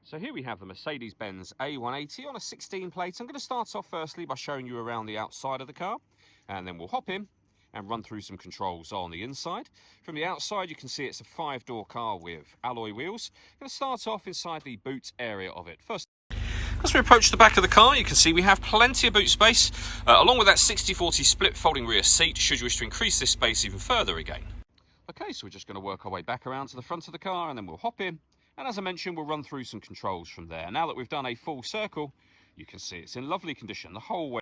So here we have the Mercedes-Benz A180 on a 16 plate. I'm going to start off firstly by showing you around the outside of the car, and then we'll hop in and run through some controls on the inside. From the outside you can see it's a 5-door car with alloy wheels. I'm going to start off inside the boot area of it. First, as we approach the back of the car, you can see we have plenty of boot space, along with that 60-40 split folding rear seat, should you wish to increase this space even further again. Okay, so we're just going to work our way back around to the front of the car, and then we'll hop in. And as I mentioned, we'll run through some controls from there. Now that we've done a full circle, you can see it's in lovely condition the whole way.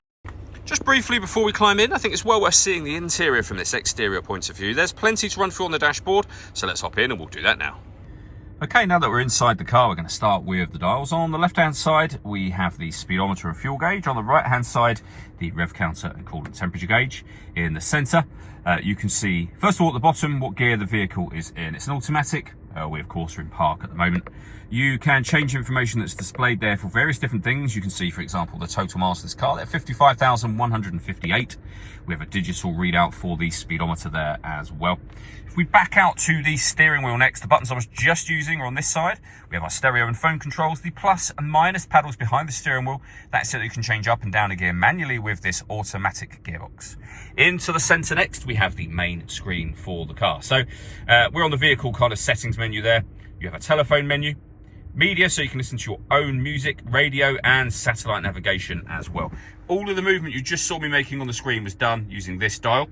Just briefly before we climb in, I think it's well worth seeing the interior from this exterior point of view. There's plenty to run through on the dashboard, so let's hop in and we'll do that now. Okay, now that we're inside the car, we're going to start with the dials. On the left-hand side, we have the speedometer and fuel gauge. On the right-hand side, the rev counter and coolant temperature gauge. In the centre, you can see, first of all, at the bottom, what gear the vehicle is in. It's an automatic. We, of course, are in park at the moment. You can change information that's displayed there for various different things. You can see, for example, the total miles of this car there, 55,158. We have a digital readout for the speedometer there as well. If we back out to the steering wheel next, the buttons I was just using are on this side. We have our stereo and phone controls, the plus and minus paddles behind the steering wheel. That's so that you can change up and down a gear manually with this automatic gearbox. Into the centre next, we have the main screen for the car. So we're on the vehicle kind of settings menu there. You have a telephone menu, media, so you can listen to your own music, radio and satellite navigation as well. All of the movement you just saw me making on the screen was done using this dial.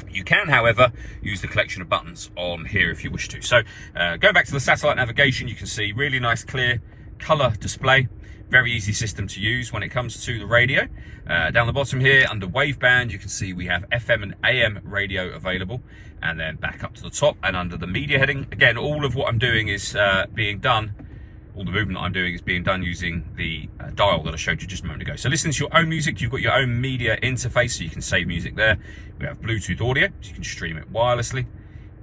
You can, however, use the collection of buttons on here if you wish to. So going back to the satellite navigation, you can see really nice clear colour display. Very easy system to use. When it comes to the radio, down the bottom here under wave band, you can see we have FM and AM radio available. And then back up to the top and under the media heading, again, all of what I'm doing is being done. All the movement I'm doing is being done using the dial that I showed you just a moment ago. So listen to your own music. You've got your own media interface, so you can save music there. We have Bluetooth audio, so you can stream it wirelessly.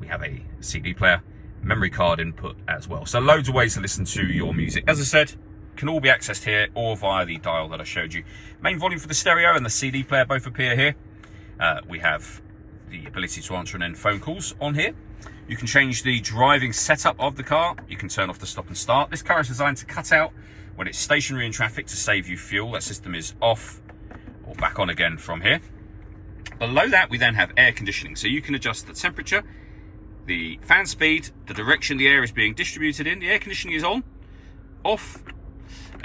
We have a CD player, memory card input as well. So loads of ways to listen to your music. As I said, can all be accessed here or via the dial that I showed you. Main volume for the stereo and the CD player both appear here. We have the ability to answer and end phone calls on here. You can change the driving setup of the car. You can turn off the stop and start. This car is designed to cut out when it's stationary in traffic to save you fuel. That system is off or back on again from here. Below that, we then have air conditioning. So you can adjust the temperature, the fan speed, the direction the air is being distributed in. The air conditioning is on, off.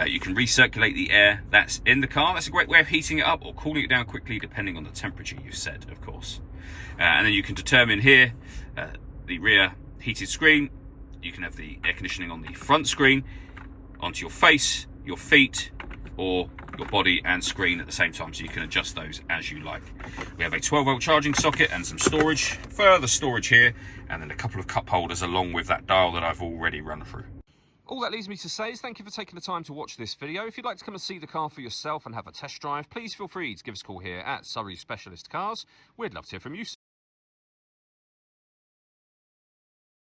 You can recirculate the air that's in the car. That's a great way of heating it up or cooling it down quickly, depending on the temperature you've set, of course. And then you can determine here the rear heated screen. You can have the air conditioning on the front screen, onto your face, your feet, or your body and screen at the same time, so you can adjust those as you like. We have a 12-volt charging socket and some storage, further storage here, and then a couple of cup holders along with that dial that I've already run through. All that leaves me to say is thank you for taking the time to watch this video. If you'd like to come and see the car for yourself and have a test drive, please feel free to give us a call here at Surrey Specialist Cars. We'd love to hear from you.